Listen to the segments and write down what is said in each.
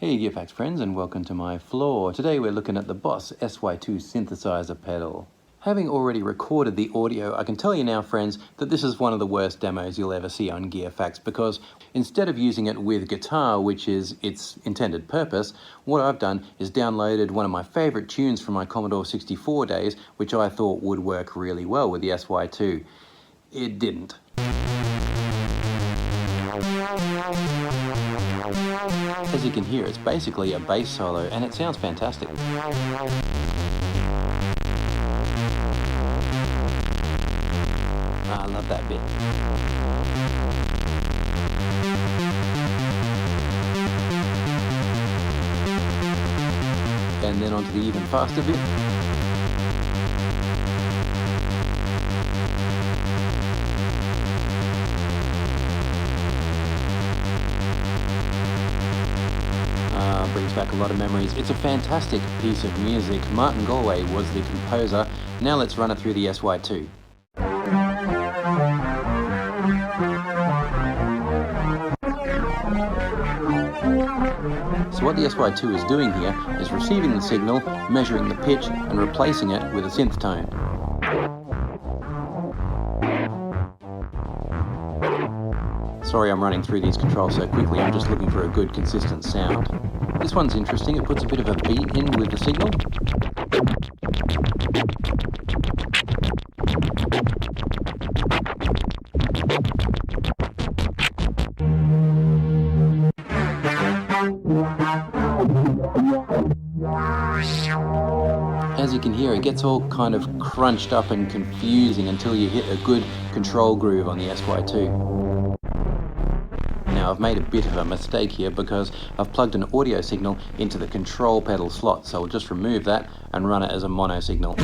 Hey Gearfax friends, and welcome to my floor. Today we're looking at the Boss SY-2 synthesizer pedal. Having already recorded the audio, I can tell you now friends that this is one of the worst demos you'll ever see on Gearfax, because instead of using it with guitar, which is its intended purpose, what I've done is downloaded one of my favorite tunes from my Commodore 64 days, which I thought would work really well with the SY-2. It didn't. As you can hear, it's basically a bass solo and it sounds fantastic. I love that bit. And then onto the even faster bit. Brings back a lot of memories. It's a fantastic piece of music. Martin Galway was the composer. Now let's run it through the SY-2. So what the SY-2 is doing here is receiving the signal, measuring the pitch, and replacing it with a synth tone. Sorry I'm running through these controls so quickly, I'm just looking for a good consistent sound. This one's interesting, it puts a bit of a beat in with the signal. As you can hear, it gets all kind of crunched up and confusing until you hit a good control groove on the SY-2. Now I've made a bit of a mistake here because I've plugged an audio signal into the control pedal slot, so I'll just remove that and run it as a mono signal.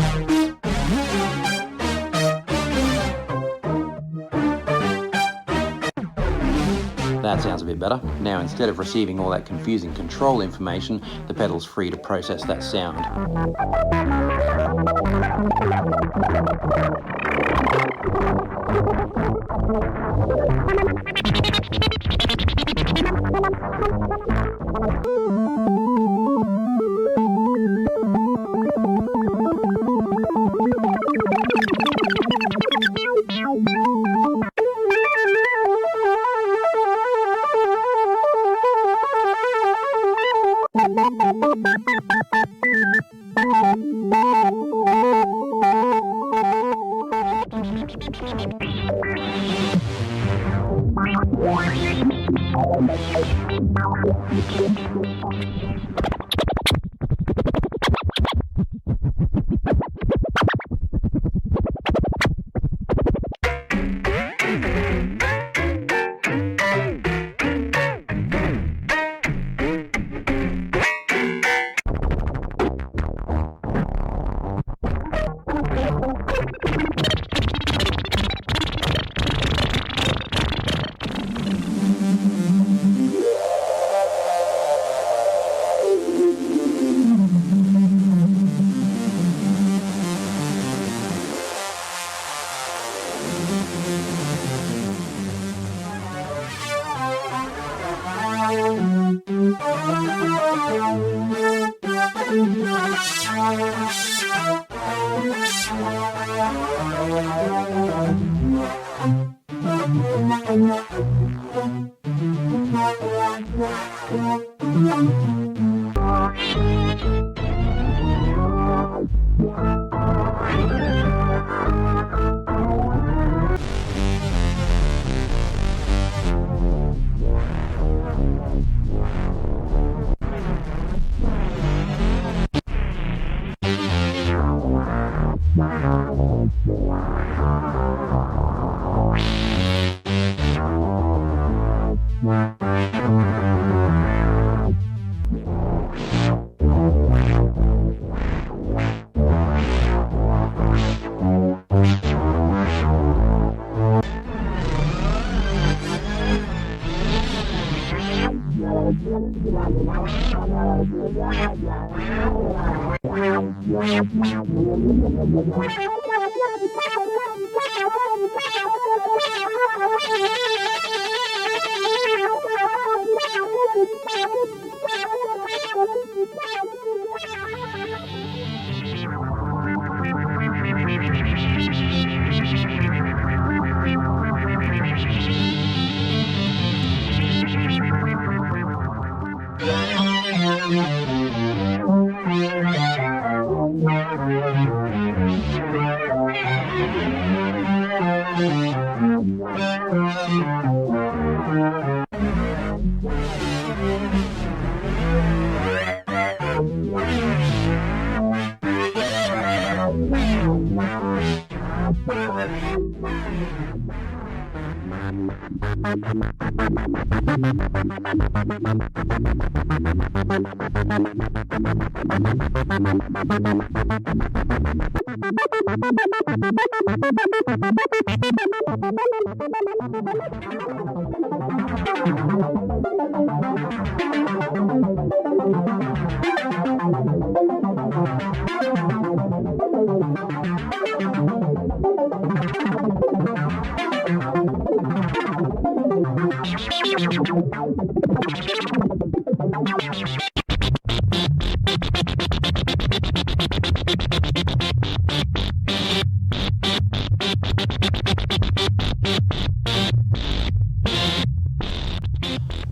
That sounds a bit better. Now instead of receiving all that confusing control information, the pedal's free to process that sound.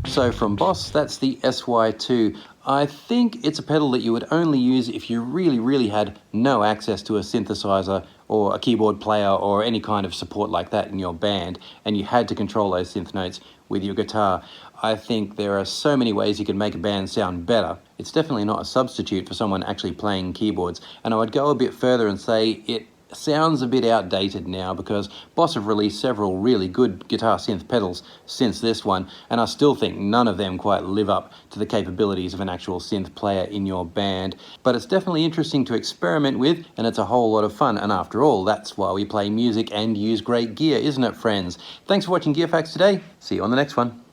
So from Boss, that's the SY-2. I think it's a pedal that you would only use if you really had no access to a synthesizer or a keyboard player or any kind of support like that in your band, and you had to control those synth notes with your guitar. I think there are so many ways you can make a band sound better. It's definitely not a substitute for someone actually playing keyboards, and I would go a bit further and say it sounds a bit outdated now, because Boss have released several really good guitar synth pedals since this one, and I still think none of them quite live up to the capabilities of an actual synth player in your band. But it's definitely interesting to experiment with, and it's a whole lot of fun, and after all, that's why we play music and use great gear, isn't it, friends? Thanks for watching Gear Facts today. See you on the next one.